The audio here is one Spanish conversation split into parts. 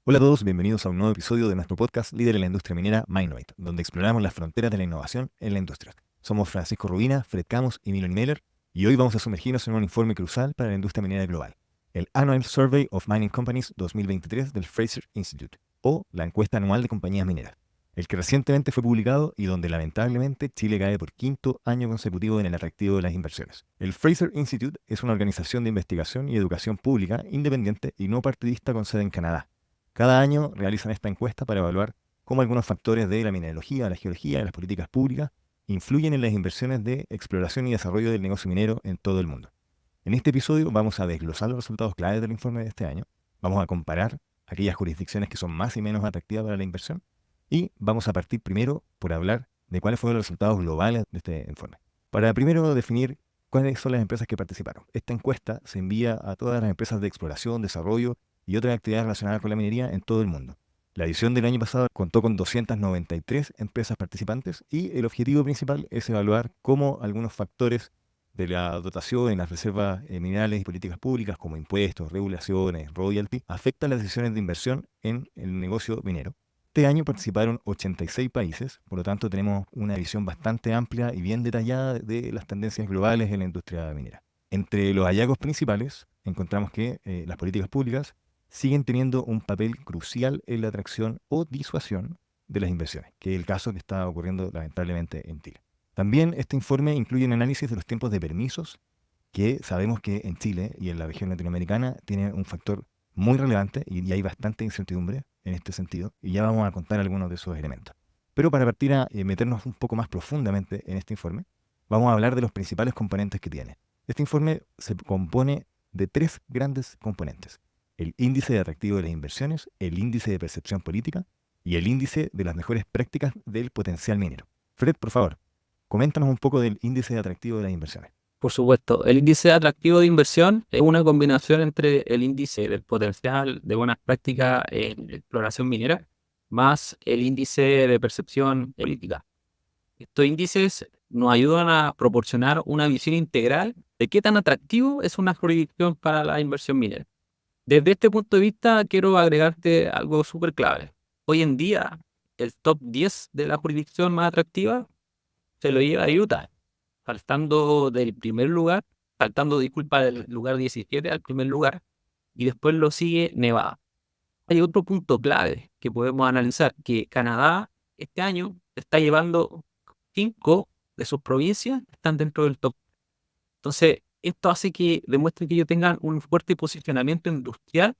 Hola a todos, bienvenidos a un nuevo episodio de nuestro podcast líder en la industria minera MineRate, donde exploramos las fronteras de la innovación en la industria. Somos Francisco Rubina, Fred Camus y Milon Meller, y hoy vamos a sumergirnos en un informe crucial para la industria minera global, el Annual Survey of Mining Companies 2023 del Fraser Institute, o la encuesta anual de compañías mineras, el que recientemente fue publicado y donde lamentablemente Chile cae por quinto año consecutivo en el atractivo de las inversiones. El Fraser Institute es una organización de investigación y educación pública independiente y no partidista con sede en Canadá. Cada año realizan esta encuesta para evaluar cómo algunos factores de la mineralogía, la geología y las políticas públicas influyen en las inversiones de exploración y desarrollo del negocio minero en todo el mundo. En este episodio vamos a desglosar los resultados claves del informe de este año, vamos a comparar aquellas jurisdicciones que son más y menos atractivas para la inversión y vamos a partir primero por hablar de cuáles fueron los resultados globales de este informe. Para primero definir cuáles son las empresas que participaron. Esta encuesta se envía a todas las empresas de exploración, desarrollo y otras actividades relacionadas con la minería en todo el mundo. La edición del año pasado contó con 293 empresas participantes y el objetivo principal es evaluar cómo algunos factores de la dotación en las reservas minerales y políticas públicas como impuestos, regulaciones, royalty, afectan las decisiones de inversión en el negocio minero. Este año participaron 86 países, por lo tanto tenemos una visión bastante amplia y bien detallada de las tendencias globales en la industria minera. Entre los hallazgos principales encontramos que las políticas públicas siguen teniendo un papel crucial en la atracción o disuasión de las inversiones, que es el caso que está ocurriendo lamentablemente en Chile. También este informe incluye un análisis de los tiempos de permisos, que sabemos que en Chile y en la región latinoamericana tiene un factor muy relevante y hay bastante incertidumbre en este sentido, y ya vamos a contar algunos de esos elementos. Pero para partir a meternos un poco más profundamente en este informe, vamos a hablar de los principales componentes que tiene. Este informe se compone de tres grandes componentes: el índice de atractivo de las inversiones, el índice de percepción política y el índice de las mejores prácticas del potencial minero. Fred, por favor, coméntanos un poco del índice de atractivo de las inversiones. Por supuesto, el índice atractivo de inversión es una combinación entre el índice del potencial de buenas prácticas en exploración minera más el índice de percepción política. Estos índices nos ayudan a proporcionar una visión integral de qué tan atractivo es una jurisdicción para la inversión minera. Desde este punto de vista, quiero agregarte algo súper clave. Hoy en día, el top 10 de la jurisdicción más atractiva se lo lleva Utah, saltando, disculpa, del lugar 17 al primer lugar, y después lo sigue Nevada. Hay otro punto clave que podemos analizar, que Canadá este año está llevando 5 de sus provincias, están dentro del top. Entonces, esto hace que demuestre que ellos tengan un fuerte posicionamiento industrial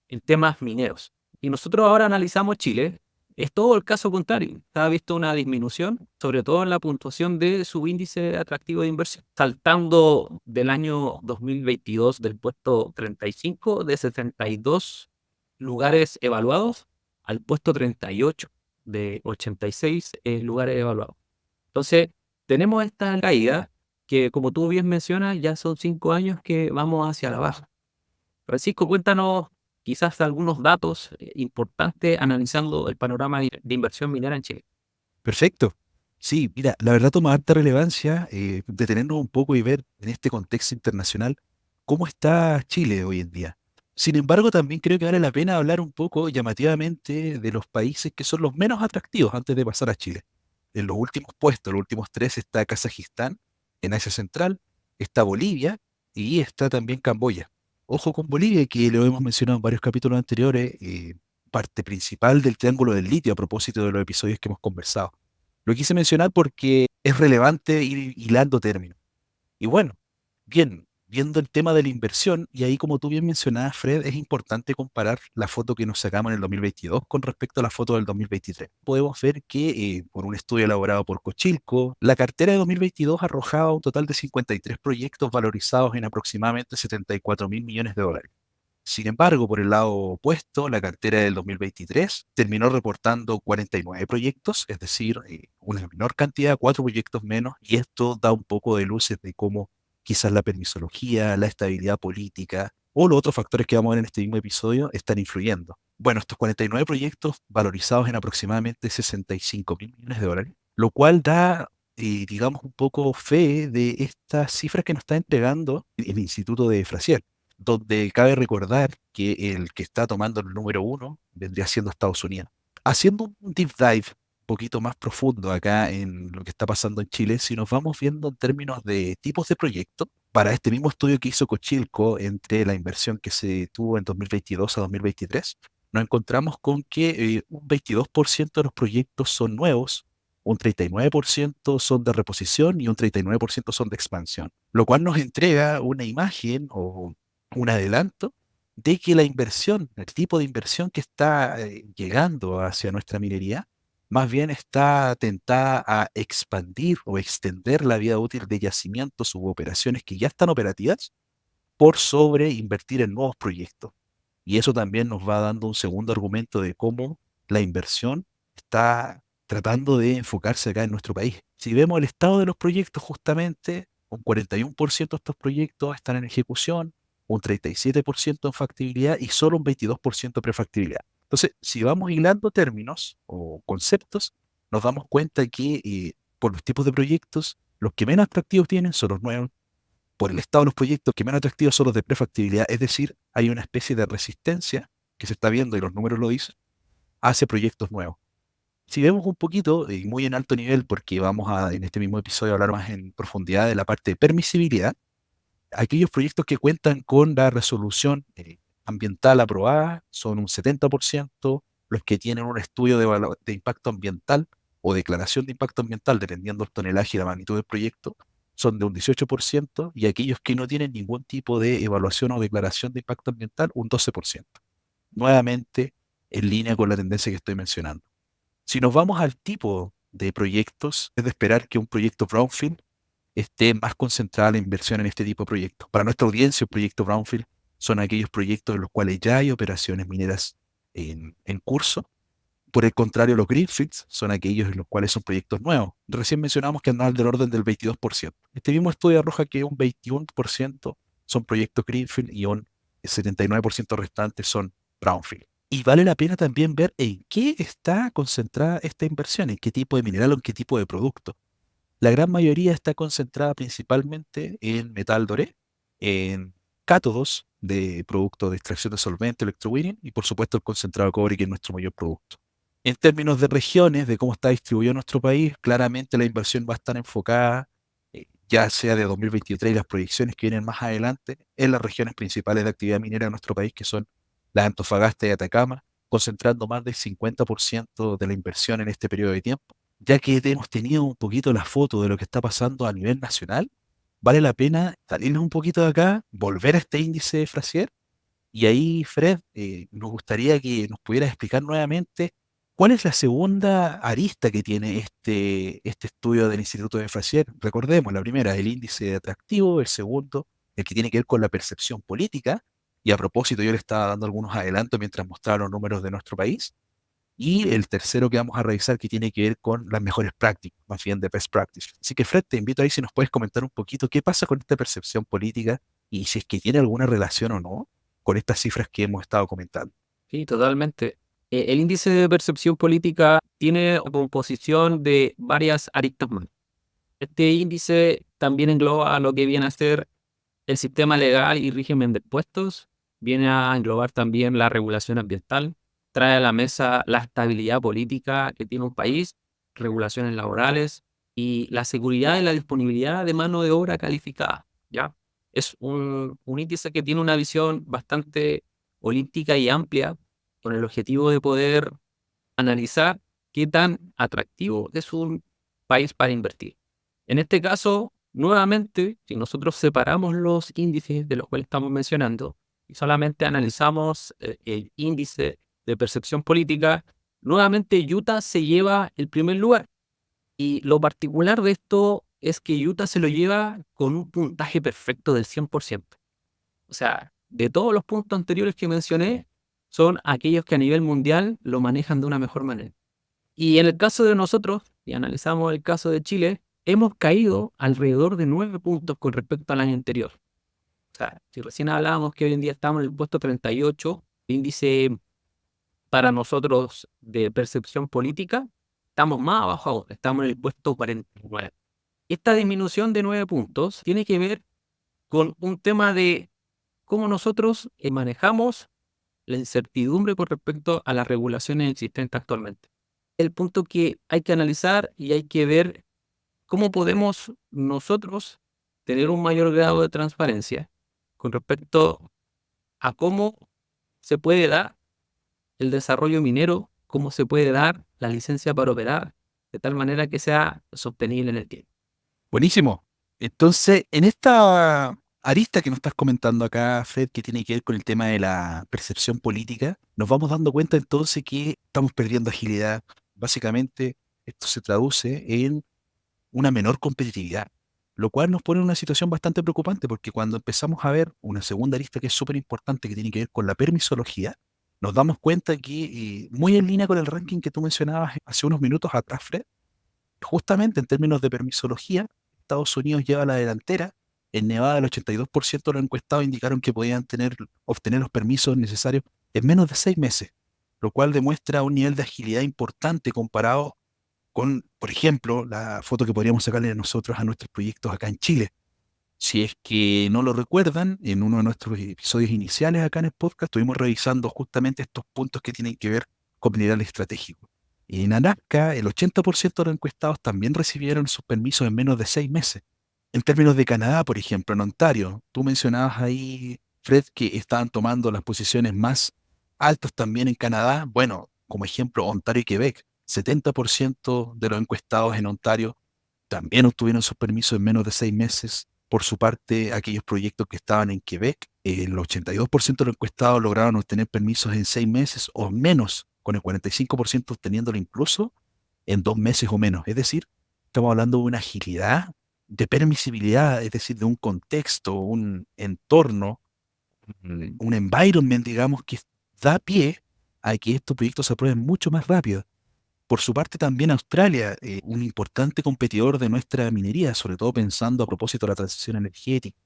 en temas mineros. Y nosotros ahora analizamos Chile, es todo el caso contrario. Se ha visto una disminución, sobre todo en la puntuación de su índice atractivo de inversión, saltando del año 2022 del puesto 35 de 72 lugares evaluados al puesto 38 de 86 lugares evaluados. Entonces, tenemos esta caída que, como tú bien mencionas, ya son 5 años que vamos hacia la baja. Francisco, cuéntanos quizás algunos datos importantes analizando el panorama de inversión minera en Chile. Perfecto. Sí, mira, la verdad toma harta relevancia detenernos un poco y ver en este contexto internacional cómo está Chile hoy en día. Sin embargo, también creo que vale la pena hablar un poco llamativamente de los países que son los menos atractivos antes de pasar a Chile. En los últimos puestos, los últimos tres, está Kazajistán en Asia Central, está Bolivia y está también Camboya. Ojo con Bolivia, que lo hemos mencionado en varios capítulos anteriores, parte principal del triángulo del litio a propósito de los episodios que hemos conversado. Lo quise mencionar porque es relevante ir hilando términos. Y bueno, bien, viendo el tema de la inversión, y ahí como tú bien mencionabas, Fred, es importante comparar la foto que nos sacamos en el 2022 con respecto a la foto del 2023. Podemos ver que por un estudio elaborado por Cochilco, la cartera de 2022 arrojaba un total de 53 proyectos valorizados en aproximadamente 74 mil millones de dólares. Sin embargo, por el lado opuesto, la cartera del 2023 terminó reportando 49 proyectos, es decir, una menor cantidad, 4 proyectos menos, y esto da un poco de luces de cómo quizás la permisología, la estabilidad política o los otros factores que vamos a ver en este mismo episodio están influyendo. Bueno, estos 49 proyectos valorizados en aproximadamente 65 mil millones de dólares, lo cual da, digamos, un poco fe de estas cifras que nos está entregando el Instituto de Frasier. donde cabe recordar que el que está tomando el número uno vendría siendo Estados Unidos. Haciendo un deep dive un poquito más profundo acá en lo que está pasando en Chile, si nos vamos viendo en términos de tipos de proyectos, para este mismo estudio que hizo Cochilco entre la inversión que se tuvo en 2022 a 2023, nos encontramos con que un 22% de los proyectos son nuevos, un 39% son de reposición y un 39% son de expansión, lo cual nos entrega una imagen o un adelanto de que la inversión, el tipo de inversión que está llegando hacia nuestra minería, más bien está tentada a expandir o extender la vida útil de yacimientos u operaciones que ya están operativas por sobre invertir en nuevos proyectos. Y eso también nos va dando un segundo argumento de cómo la inversión está tratando de enfocarse acá en nuestro país. Si vemos el estado de los proyectos, justamente un 41% de estos proyectos están en ejecución, un 37% en factibilidad y solo un 22% de prefactibilidad. Entonces, si vamos hilando términos o conceptos, nos damos cuenta que por los tipos de proyectos, los que menos atractivos tienen son los nuevos. Por el estado de los proyectos, que menos atractivos son los de prefactibilidad. Es decir, hay una especie de resistencia que se está viendo, y los números lo dicen, hacia proyectos nuevos. Si vemos un poquito, y muy en alto nivel, porque vamos a en este mismo episodio a hablar más en profundidad de la parte de permisibilidad, aquellos proyectos que cuentan con la resolución ambiental aprobada son un 70%, los que tienen un estudio de impacto ambiental o declaración de impacto ambiental, dependiendo del tonelaje y la magnitud del proyecto, son de un 18%, y aquellos que no tienen ningún tipo de evaluación o declaración de impacto ambiental, un 12%. Nuevamente, en línea con la tendencia que estoy mencionando. Si nos vamos al tipo de proyectos, es de esperar que un proyecto brownfield esté más concentrada la inversión en este tipo de proyectos. Para nuestra audiencia, un proyecto brownfield son aquellos proyectos en los cuales ya hay operaciones mineras en curso. Por el contrario, los greenfields son aquellos en los cuales son proyectos nuevos. Recién mencionamos que andaban del orden del 22%. Este mismo estudio arroja que un 21% son proyectos greenfield y un 79% restante son brownfield. Y vale la pena también ver en qué está concentrada esta inversión, en qué tipo de mineral o en qué tipo de producto. La gran mayoría está concentrada principalmente en metal doré, en cátodos de productos de extracción de solvente, electrowinning y por supuesto el concentrado de cobre, que es nuestro mayor producto. En términos de regiones, de cómo está distribuido nuestro país, claramente la inversión va a estar enfocada, ya sea de 2023 y las proyecciones que vienen más adelante, en las regiones principales de actividad minera de nuestro país, que son la Antofagasta y Atacama, concentrando más del 50% de la inversión en este periodo de tiempo. Ya que hemos tenido un poquito la foto de lo que está pasando a nivel nacional, vale la pena salirnos un poquito de acá, volver a este índice de Frasier. Y ahí, Fred, nos gustaría que nos pudieras explicar nuevamente cuál es la segunda arista que tiene este estudio del Instituto de Frasier. Recordemos, la primera, el índice de atractivo; el segundo, el que tiene que ver con la percepción política. Y a propósito, yo le estaba dando algunos adelantos mientras mostraba los números de nuestro país. Y el tercero que vamos a revisar, que tiene que ver con las mejores prácticas, más bien de best practice. Así que, Fred, te invito ahí si nos puedes comentar un poquito qué pasa con esta percepción política y si es que tiene alguna relación o no con estas cifras que hemos estado comentando. Sí, totalmente. El índice de percepción política tiene composición de varias aristas más. Este índice también engloba lo que viene a ser el sistema legal y régimen de impuestos, viene a englobar también la regulación ambiental, trae a la mesa la estabilidad política que tiene un país, regulaciones laborales y la seguridad y la disponibilidad de mano de obra calificada, ¿ya? Es un índice que tiene una visión bastante holística y amplia, con el objetivo de poder analizar qué tan atractivo es un país para invertir. En este caso, nuevamente, si nosotros separamos los índices de los cuales estamos mencionando y solamente analizamos el índice de percepción política, nuevamente Utah se lleva el primer lugar. Y lo particular de esto es que Utah se lo lleva con un puntaje perfecto del 100%. O sea, de todos los puntos anteriores que mencioné, son aquellos que a nivel mundial lo manejan de una mejor manera. Y en el caso de nosotros, si analizamos el caso de Chile, hemos caído alrededor de 9 puntos con respecto al año anterior. O sea, si recién hablábamos que hoy en día estamos en el puesto 38, índice para nosotros de percepción política, estamos más abajo aún, estamos en el puesto 49. Esta disminución de 9 puntos tiene que ver con un tema de cómo nosotros manejamos la incertidumbre con respecto a las regulaciones existentes actualmente. El punto que hay que analizar y hay que ver cómo podemos nosotros tener un mayor grado de transparencia con respecto a cómo se puede dar el desarrollo minero, cómo se puede dar la licencia para operar, de tal manera que sea sostenible en el tiempo. Buenísimo. Entonces, en esta arista que nos estás comentando acá, Fred, que tiene que ver con el tema de la percepción política, nos vamos dando cuenta entonces que estamos perdiendo agilidad. Básicamente, esto se traduce en una menor competitividad, lo cual nos pone en una situación bastante preocupante porque cuando empezamos a ver una segunda arista que es súper importante que tiene que ver con la permisología, nos damos cuenta que, muy en línea con el ranking que tú mencionabas hace unos minutos atrás, Fred, justamente en términos de permisología, Estados Unidos lleva la delantera. En Nevada, el 82% de los encuestados indicaron que podían obtener los permisos necesarios en menos de 6 meses, lo cual demuestra un nivel de agilidad importante comparado con, por ejemplo, la foto que podríamos sacarle nosotros a nuestros proyectos acá en Chile. Si es que no lo recuerdan, en uno de nuestros episodios iniciales acá en el podcast estuvimos revisando justamente estos puntos que tienen que ver con mineral estratégico. En Alaska, el 80% de los encuestados también recibieron sus permisos en menos de 6 meses. En términos de Canadá, por ejemplo, en Ontario, tú mencionabas ahí, Fred, que estaban tomando las posiciones más altas también en Canadá. Bueno, como ejemplo, Ontario y Quebec. 70% de los encuestados en Ontario también obtuvieron sus permisos en menos de 6 meses. Por su parte, aquellos proyectos que estaban en Quebec, el 82% de los encuestados lograron obtener permisos en 6 meses o menos, con el 45% obteniéndolo incluso en 2 meses o menos. Es decir, estamos hablando de una agilidad de permisibilidad, es decir, de un contexto, un entorno, un environment, digamos, que da pie a que estos proyectos se aprueben mucho más rápido. Por su parte, también Australia, un importante competidor de nuestra minería, sobre todo pensando a propósito de la transición energética,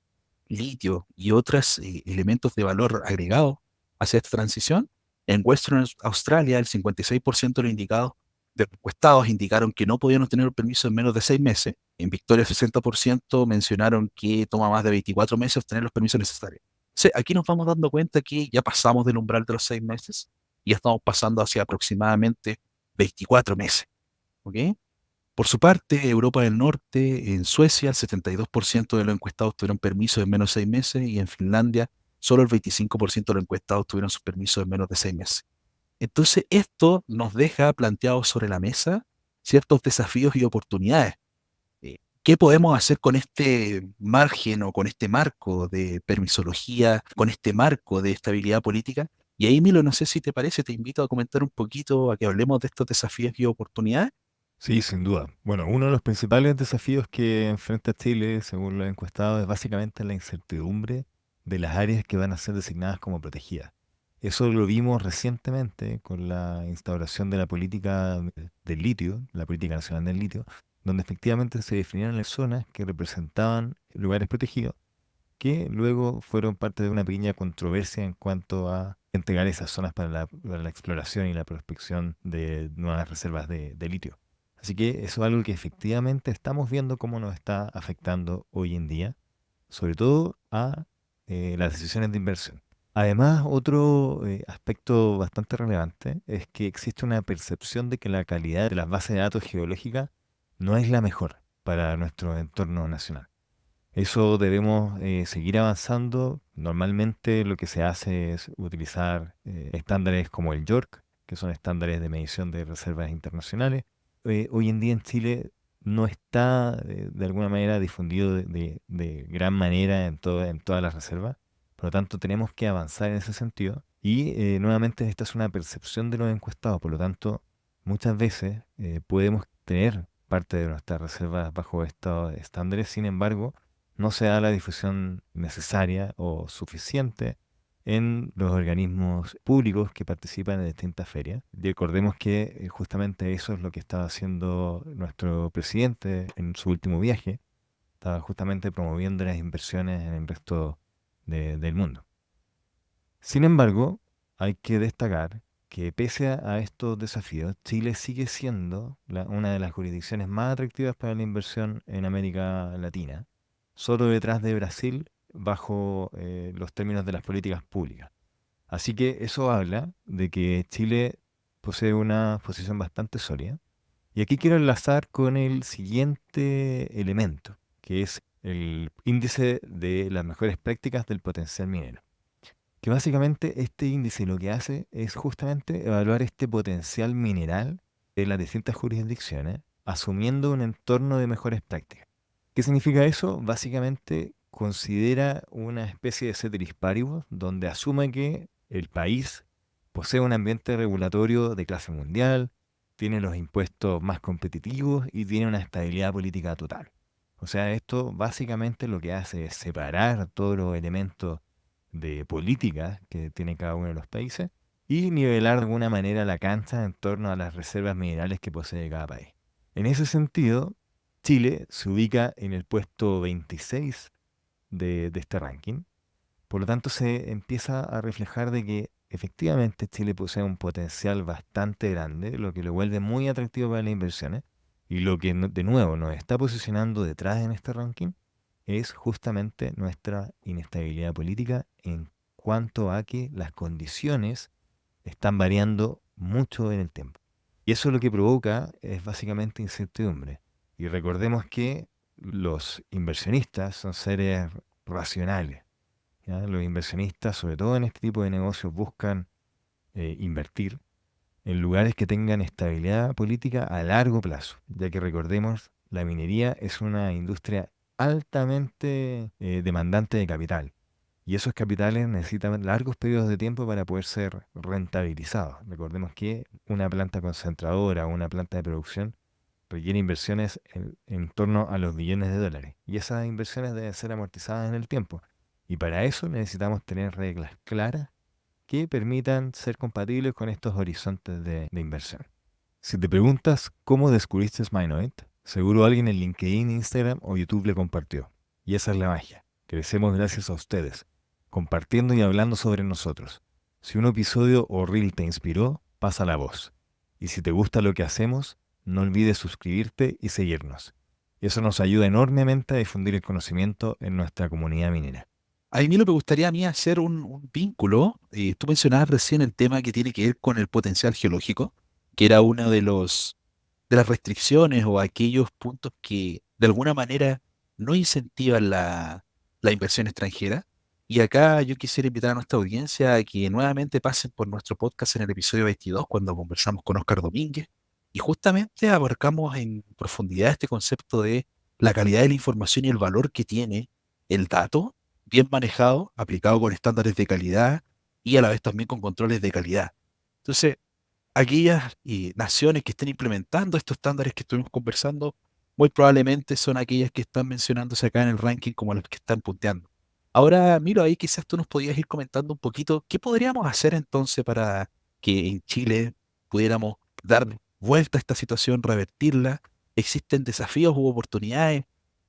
litio y otros elementos de valor agregado hacia esta transición. En Western Australia, el 56% de los encuestados indicaron que no podían obtener el permiso en menos de 6 meses. En Victoria, el 60% mencionaron que toma más de 24 meses obtener los permisos necesarios. Aquí nos vamos dando cuenta que ya pasamos del umbral de los 6 meses y ya estamos pasando hacia aproximadamente 24 meses. ¿Ok? Por su parte, Europa del Norte, en Suecia, el 72% de los encuestados tuvieron permiso en menos de 6 meses y en Finlandia, solo el 25% de los encuestados tuvieron sus permisos en menos de 6 meses. Entonces, esto nos deja planteados sobre la mesa ciertos desafíos y oportunidades. ¿Qué podemos hacer con este margen o con este marco de permisología, con este marco de estabilidad política? Y ahí, Milo, no sé si te parece, te invito a comentar un poquito, a que hablemos de estos desafíos y oportunidades. Sí, sin duda. Bueno, uno de los principales desafíos que enfrenta Chile, según los encuestados, es básicamente la incertidumbre de las áreas que van a ser designadas como protegidas. Eso lo vimos recientemente con la instauración de la política del litio, la política nacional del litio, donde efectivamente se definieron las zonas que representaban lugares protegidos, que luego fueron parte de una pequeña controversia en cuanto a entregar esas zonas para la exploración y la prospección de nuevas reservas de litio. Así que eso es algo que efectivamente estamos viendo cómo nos está afectando hoy en día, sobre todo a las decisiones de inversión. Además, otro aspecto bastante relevante es que existe una percepción de que la calidad de las bases de datos geológicas no es la mejor para nuestro entorno nacional. Eso debemos seguir avanzando. Normalmente lo que se hace es utilizar estándares como el JORC, que son estándares de medición de reservas internacionales. Hoy en día en Chile no está de alguna manera difundido de gran manera en todas las reservas. Por lo tanto, tenemos que avanzar en ese sentido. Y nuevamente esta es una percepción de los encuestados. Por lo tanto, muchas veces podemos tener parte de nuestras reservas bajo estos estándares. Sin embargo, no se da la difusión necesaria o suficiente en los organismos públicos que participan en distintas ferias. Y recordemos que justamente eso es lo que estaba haciendo nuestro presidente en su último viaje. Estaba justamente promoviendo las inversiones en el resto del mundo. Sin embargo, hay que destacar que pese a estos desafíos, Chile sigue siendo una de las jurisdicciones más atractivas para la inversión en América Latina, solo detrás de Brasil, bajo los términos de las políticas públicas. Así que eso habla de que Chile posee una posición bastante sólida. Y aquí quiero enlazar con el siguiente elemento, que es el índice de las mejores prácticas del potencial minero. Que básicamente este índice lo que hace es justamente evaluar este potencial mineral de las distintas jurisdicciones, asumiendo un entorno de mejores prácticas. ¿Qué significa eso? Básicamente considera una especie de ceteris paribus, donde asume que el país posee un ambiente regulatorio de clase mundial, tiene los impuestos más competitivos y tiene una estabilidad política total. O sea, esto básicamente lo que hace es separar todos los elementos de política que tiene cada uno de los países y nivelar de alguna manera la cancha en torno a las reservas minerales que posee cada país. En ese sentido, Chile se ubica en el puesto 26 de este ranking. Por lo tanto, se empieza a reflejar de que efectivamente Chile posee un potencial bastante grande, lo que lo vuelve muy atractivo para las inversiones. Y lo que de nuevo nos está posicionando detrás en este ranking es justamente nuestra inestabilidad política en cuanto a que las condiciones están variando mucho en el tiempo. Y eso lo que provoca es básicamente incertidumbre. Y recordemos que los inversionistas son seres racionales. ¿Ya? Los inversionistas, sobre todo en este tipo de negocios, buscan invertir en lugares que tengan estabilidad política a largo plazo, ya que recordemos, la minería es una industria altamente demandante de capital. Y esos capitales necesitan largos periodos de tiempo para poder ser rentabilizados. Recordemos que una planta concentradora o una planta de producción requiere inversiones en torno a los billones de dólares. Y esas inversiones deben ser amortizadas en el tiempo. Y para eso necesitamos tener reglas claras que permitan ser compatibles con estos horizontes de inversión. Si te preguntas cómo descubriste Sminoid, seguro alguien en LinkedIn, Instagram o YouTube le compartió. Y esa es la magia. Crecemos gracias a ustedes, compartiendo y hablando sobre nosotros. Si un episodio o reel te inspiró, pasa la voz. Y si te gusta lo que hacemos, no olvides suscribirte y seguirnos. Eso nos ayuda enormemente a difundir el conocimiento en nuestra comunidad minera. A mí lo que me gustaría a mí hacer un vínculo. Tú mencionabas recién el tema que tiene que ver con el potencial geológico, que era una de las restricciones o aquellos puntos que de alguna manera no incentivan la inversión extranjera. Y acá yo quisiera invitar a nuestra audiencia a que nuevamente pasen por nuestro podcast en el episodio 22, cuando conversamos con Oscar Domínguez, y justamente abarcamos en profundidad este concepto de la calidad de la información y el valor que tiene el dato bien manejado, aplicado con estándares de calidad y a la vez también con controles de calidad. Entonces, aquellas naciones que estén implementando estos estándares que estuvimos conversando, muy probablemente son aquellas que están mencionándose acá en el ranking como las que están punteando. Ahora, Miro, ahí quizás tú nos podías ir comentando un poquito qué podríamos hacer entonces para que en Chile pudiéramos dar vuelta a esta situación, revertirla. ¿Existen desafíos u oportunidades?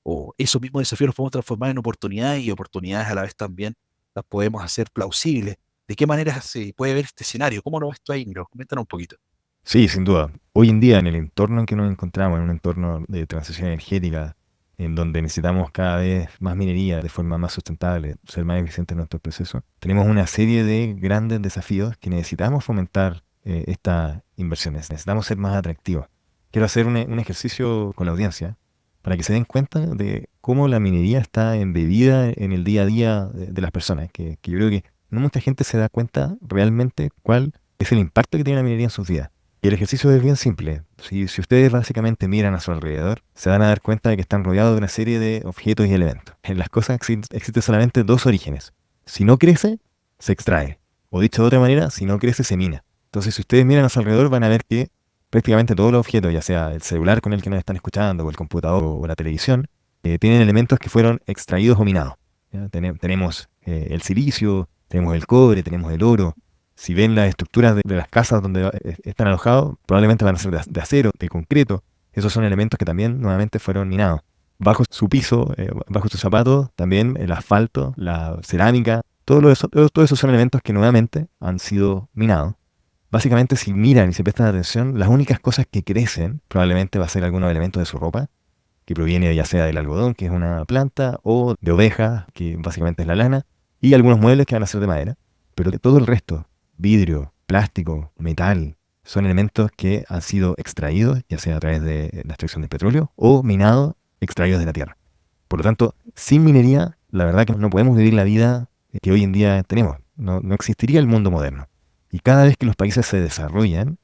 ¿O esos mismos desafíos los podemos transformar en oportunidades y oportunidades a la vez también las podemos hacer plausibles? ¿De qué manera se puede ver este escenario? ¿Cómo lo ves tú ahí, Miro? Coméntanos un poquito. Sí, sin duda. Hoy en día, en el entorno en que nos encontramos, en un entorno de transición energética, en donde necesitamos cada vez más minería de forma más sustentable, ser más eficientes en nuestros procesos, tenemos una serie de grandes desafíos que necesitamos fomentar estas inversiones. Necesitamos ser más atractivos. Quiero hacer un ejercicio con la audiencia para que se den cuenta de cómo la minería está embebida en el día a día de las personas, que yo creo que no mucha gente se da cuenta realmente cuál es el impacto que tiene la minería en sus vidas. Y el ejercicio es bien simple. Si ustedes básicamente miran a su alrededor, se van a dar cuenta de que están rodeados de una serie de objetos y elementos. En las cosas existen solamente dos orígenes. Si no crece, se extrae. O dicho de otra manera, si no crece, se mina. Entonces, si ustedes miran a su alrededor, van a ver que prácticamente todos los objetos, ya sea el celular con el que nos están escuchando, o el computador, o la televisión, tienen elementos que fueron extraídos o minados. ¿Ya? Tenemos el silicio, tenemos el cobre, tenemos el oro. Si ven las estructuras de las casas donde están alojados, probablemente van a ser de acero, de concreto. Esos son elementos que también nuevamente fueron minados. Bajo su piso, bajo sus zapatos, también el asfalto, la cerámica, todo eso son elementos que nuevamente han sido minados. Básicamente, si miran y se prestan atención, las únicas cosas que crecen probablemente va a ser algunos elementos de su ropa, que proviene ya sea del algodón, que es una planta, o de ovejas, que básicamente es la lana, y algunos muebles que van a ser de madera. Pero todo el resto, vidrio, plástico, metal, son elementos que han sido extraídos, ya sea a través de la extracción del petróleo o minados, extraídos de la tierra. Por lo tanto, sin minería, la verdad que no podemos vivir la vida que hoy en día tenemos. No existiría el mundo moderno. Y cada vez que los países se desarrollan,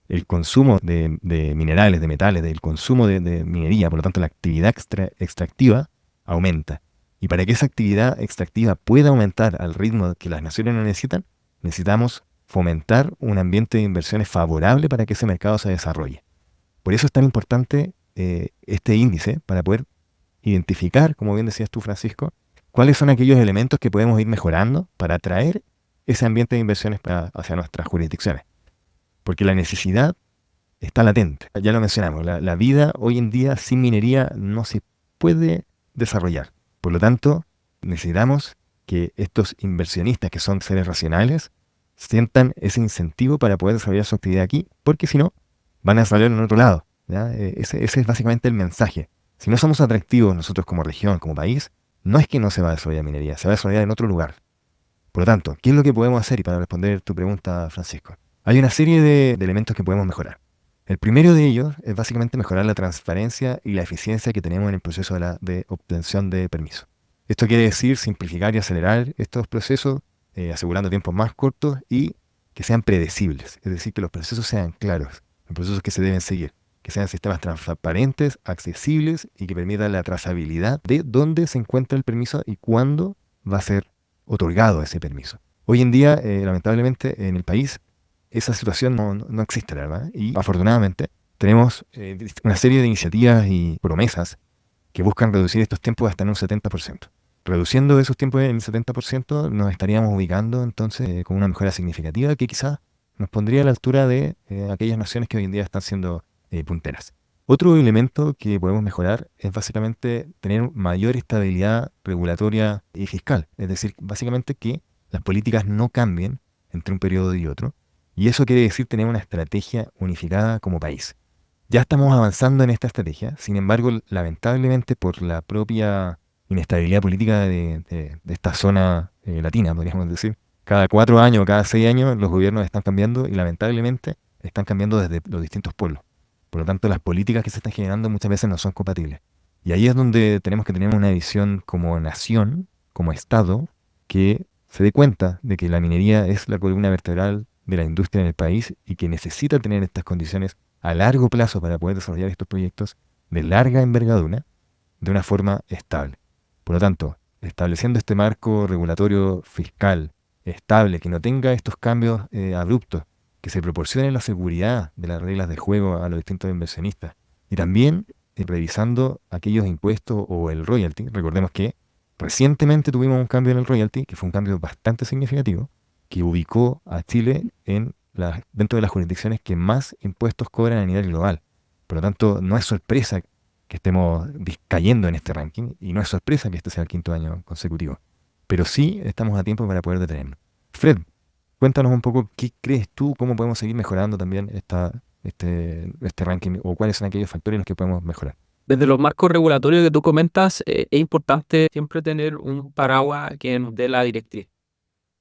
el consumo de minerales, de metales, del consumo de minería, por lo tanto la actividad extractiva aumenta. Y para que esa actividad extractiva pueda aumentar al ritmo que las naciones lo necesitan, necesitamos fomentar un ambiente de inversiones favorable para que ese mercado se desarrolle. Por eso es tan importante este índice para poder identificar, como bien decías tú, Francisco, cuáles son aquellos elementos que podemos ir mejorando para atraer ese ambiente de inversiones hacia nuestras jurisdicciones. Porque la necesidad está latente. Ya lo mencionamos, la vida hoy en día sin minería no se puede desarrollar. Por lo tanto, necesitamos que estos inversionistas, que son seres racionales, sientan ese incentivo para poder desarrollar su actividad aquí, porque si no, van a desarrollar en otro lado. ¿Ya? Ese es básicamente el mensaje. Si no somos atractivos nosotros como región, como país, no es que no se va a desarrollar minería, se va a desarrollar en otro lugar. Por lo tanto, ¿qué es lo que podemos hacer? Y para responder tu pregunta, Francisco, hay una serie de elementos que podemos mejorar. El primero de ellos es básicamente mejorar la transparencia y la eficiencia que tenemos en el proceso de obtención de permiso. Esto quiere decir simplificar y acelerar estos procesos, asegurando tiempos más cortos y que sean predecibles. Es decir, que los procesos sean claros, los procesos que se deben seguir, que sean sistemas transparentes, accesibles y que permitan la trazabilidad de dónde se encuentra el permiso y cuándo va a ser otorgado ese permiso. Hoy en día, lamentablemente, en el país, esa situación no existe, la verdad. Y afortunadamente, tenemos una serie de iniciativas y promesas que buscan reducir estos tiempos hasta en un 70%. Reduciendo esos tiempos en un 70%, nos estaríamos ubicando entonces con una mejora significativa que quizás nos pondría a la altura de aquellas naciones que hoy en día están siendo punteras. Otro elemento que podemos mejorar es básicamente tener mayor estabilidad regulatoria y fiscal. Es decir, básicamente que las políticas no cambien entre un periodo y otro. Y eso quiere decir tener una estrategia unificada como país. Ya estamos avanzando en esta estrategia, sin embargo, lamentablemente por la propia inestabilidad política de esta zona latina, podríamos decir, cada 4 años, cada 6 años los gobiernos están cambiando y lamentablemente están cambiando desde los distintos pueblos. Por lo tanto, las políticas que se están generando muchas veces no son compatibles. Y ahí es donde tenemos que tener una visión como nación, como Estado, que se dé cuenta de que la minería es la columna vertebral de la industria en el país y que necesita tener estas condiciones a largo plazo para poder desarrollar estos proyectos de larga envergadura de una forma estable. Por lo tanto, estableciendo este marco regulatorio fiscal estable, que no tenga estos cambios abruptos, que se proporcione la seguridad de las reglas de juego a los distintos inversionistas y también revisando aquellos impuestos o el royalty. Recordemos que recientemente tuvimos un cambio en el royalty, que fue un cambio bastante significativo, que ubicó a Chile dentro de las jurisdicciones que más impuestos cobran a nivel global. Por lo tanto, no es sorpresa que estemos cayendo en este ranking y no es sorpresa que este sea el 5.º año consecutivo. Pero sí estamos a tiempo para poder detenernos. Fred, cuéntanos un poco qué crees tú, cómo podemos seguir mejorando también este ranking o cuáles son aquellos factores en los que podemos mejorar. Desde los marcos regulatorios que tú comentas, es importante siempre tener un paraguas que nos dé la directriz.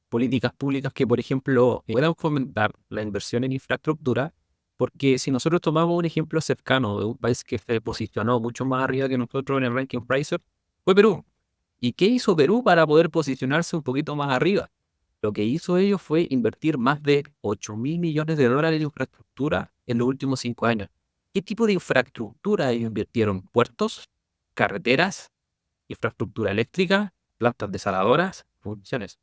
Políticas públicas que, por ejemplo, puedan fomentar la inversión en infraestructura, porque si nosotros tomamos un ejemplo cercano de un país que se posicionó mucho más arriba que nosotros en el ranking Pricer, fue Perú. ¿Y qué hizo Perú para poder posicionarse un poquito más arriba? Lo que hizo ellos fue invertir más de 8.000 millones de dólares en infraestructura en los últimos 5 años. ¿Qué tipo de infraestructura ellos invirtieron? Puertos, carreteras, infraestructura eléctrica, plantas desaladoras, funciones.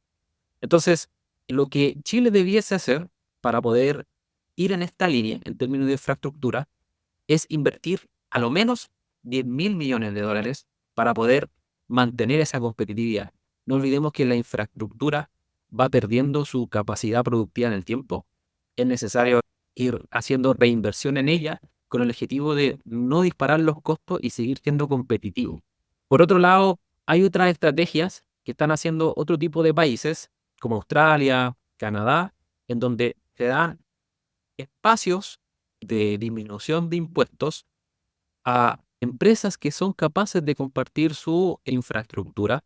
Entonces, lo que Chile debiese hacer para poder ir en esta línea en términos de infraestructura es invertir a lo menos 10.000 millones de dólares para poder mantener esa competitividad. No olvidemos que la infraestructura va perdiendo su capacidad productiva en el tiempo. Es necesario ir haciendo reinversión en ella con el objetivo de no disparar los costos y seguir siendo competitivo. Por otro lado, hay otras estrategias que están haciendo otro tipo de países, como Australia, Canadá, en donde se dan espacios de disminución de impuestos a empresas que son capaces de compartir su infraestructura.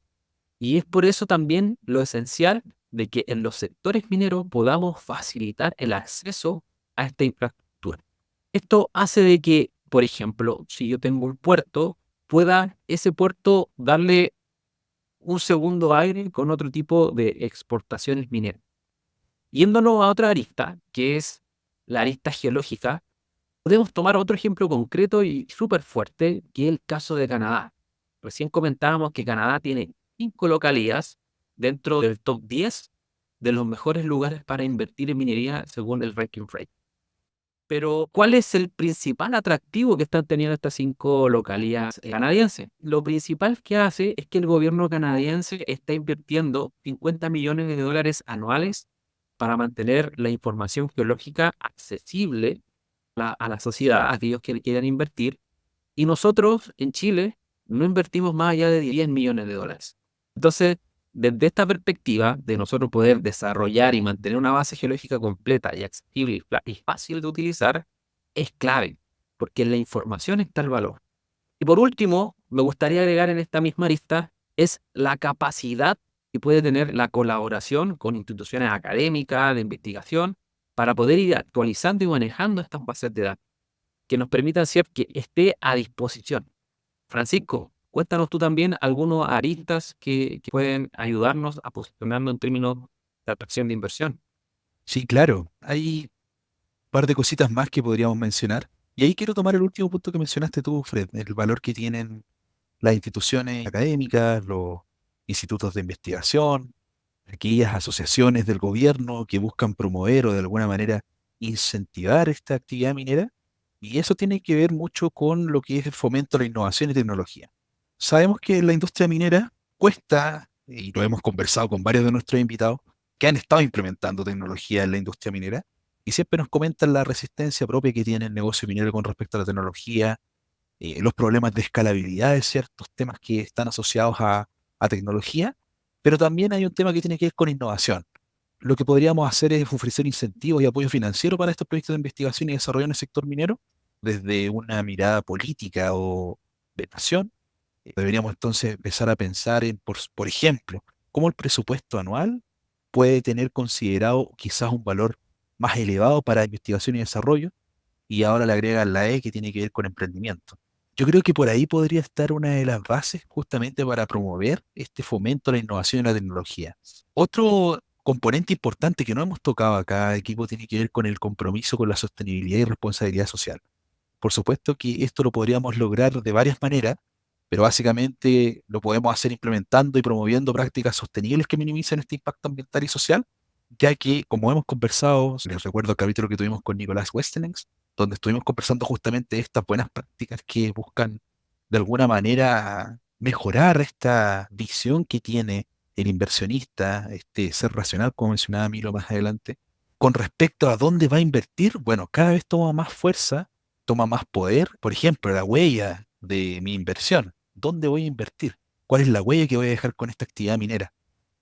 Y es por eso también lo esencial de que en los sectores mineros podamos facilitar el acceso a esta infraestructura. Esto hace de que, por ejemplo, si yo tengo un puerto, pueda ese puerto darle un segundo aire con otro tipo de exportaciones mineras. Yéndonos a otra arista, que es la arista geológica, podemos tomar otro ejemplo concreto y súper fuerte, que es el caso de Canadá. Recién comentábamos que Canadá tiene 5 localidades dentro del top 10 de los mejores lugares para invertir en minería según el ranking rate. Pero, ¿cuál es el principal atractivo que están teniendo estas 5 localidades canadienses? Lo principal que hace es que el gobierno canadiense está invirtiendo 50 millones de dólares anuales para mantener la información geológica accesible a la sociedad, a aquellos que quieran invertir. Y nosotros en Chile no invertimos más allá de 10 millones de dólares. Entonces, desde esta perspectiva de nosotros poder desarrollar y mantener una base geológica completa y accesible y fácil de utilizar, es clave, porque en la información está el valor. Y por último, me gustaría agregar en esta misma lista es la capacidad que puede tener la colaboración con instituciones académicas, de investigación, para poder ir actualizando y manejando estas bases de datos, que nos permitan ser que esté a disposición. Francisco, cuéntanos tú también algunos aristas que pueden ayudarnos a posicionarnos en términos de atracción de inversión. Sí, claro. Hay un par de cositas más que podríamos mencionar. Y ahí quiero tomar el último punto que mencionaste tú, Fred, el valor que tienen las instituciones académicas, los institutos de investigación, aquellas asociaciones del gobierno que buscan promover o de alguna manera incentivar esta actividad minera. Y eso tiene que ver mucho con lo que es el fomento a la innovación y tecnología. Sabemos que la industria minera cuesta, y lo hemos conversado con varios de nuestros invitados, que han estado implementando tecnología en la industria minera, y siempre nos comentan la resistencia propia que tiene el negocio minero con respecto a la tecnología, los problemas de escalabilidad de ciertos temas que están asociados a tecnología, pero también hay un tema que tiene que ver con innovación. Lo que podríamos hacer es ofrecer incentivos y apoyo financiero para estos proyectos de investigación y desarrollo en el sector minero, desde una mirada política o de nación. Deberíamos entonces empezar a pensar en, por ejemplo, cómo el presupuesto anual puede tener considerado quizás un valor más elevado para investigación y desarrollo, y ahora le agregan la E que tiene que ver con emprendimiento. Yo creo que por ahí podría estar una de las bases justamente para promover este fomento a la innovación y la tecnología. Otro componente importante que no hemos tocado acá, equipo, tiene que ver con el compromiso con la sostenibilidad y responsabilidad social. Por supuesto que esto lo podríamos lograr de varias maneras, pero básicamente lo podemos hacer implementando y promoviendo prácticas sostenibles que minimicen este impacto ambiental y social, ya que, como hemos conversado, les recuerdo el capítulo que tuvimos con Nicolás Westenens, donde estuvimos conversando justamente de estas buenas prácticas que buscan de alguna manera mejorar esta visión que tiene el inversionista, este ser racional, como mencionaba Milo más adelante, con respecto a dónde va a invertir. Bueno, cada vez toma más fuerza, toma más poder. Por ejemplo, la huella de mi inversión. ¿Dónde voy a invertir? ¿Cuál es la huella que voy a dejar con esta actividad minera?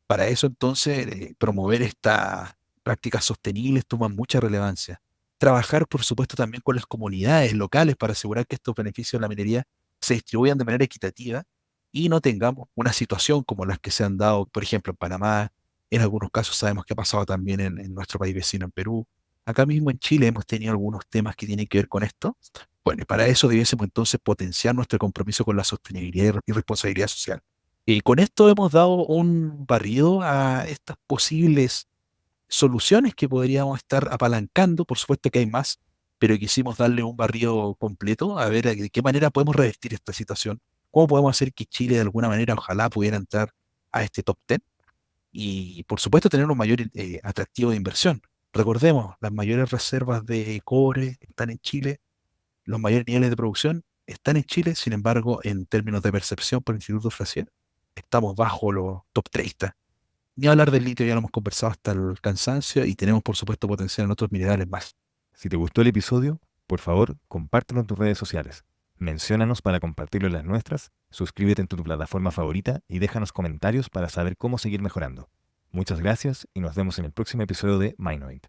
Para eso, entonces, promover estas prácticas sostenibles toma mucha relevancia. Trabajar, por supuesto, también con las comunidades locales para asegurar que estos beneficios de la minería se distribuyan de manera equitativa y no tengamos una situación como las que se han dado, por ejemplo, en Panamá. En algunos casos sabemos que ha pasado también en nuestro país vecino, en Perú. Acá mismo en Chile hemos tenido algunos temas que tienen que ver con esto. Bueno, y para eso debiésemos entonces potenciar nuestro compromiso con la sostenibilidad y responsabilidad social. Y con esto hemos dado un barrido a estas posibles soluciones que podríamos estar apalancando. Por supuesto que hay más, pero quisimos darle un barrido completo a ver de qué manera podemos revertir esta situación, cómo podemos hacer que Chile de alguna manera ojalá pudiera entrar a este top 10 y por supuesto tener un mayor atractivo de inversión. Recordemos, las mayores reservas de cobre están en Chile, los mayores niveles de producción están en Chile. Sin embargo, en términos de percepción por el Instituto Frazier, estamos bajo los top 30. Ni hablar del litio, ya lo hemos conversado hasta el cansancio y tenemos por supuesto potencial en otros minerales más. Si te gustó el episodio, por favor, compártelo en tus redes sociales. Menciónanos para compartirlo en las nuestras, suscríbete en tu plataforma favorita y déjanos comentarios para saber cómo seguir mejorando. Muchas gracias y nos vemos en el próximo episodio de Mindnoid.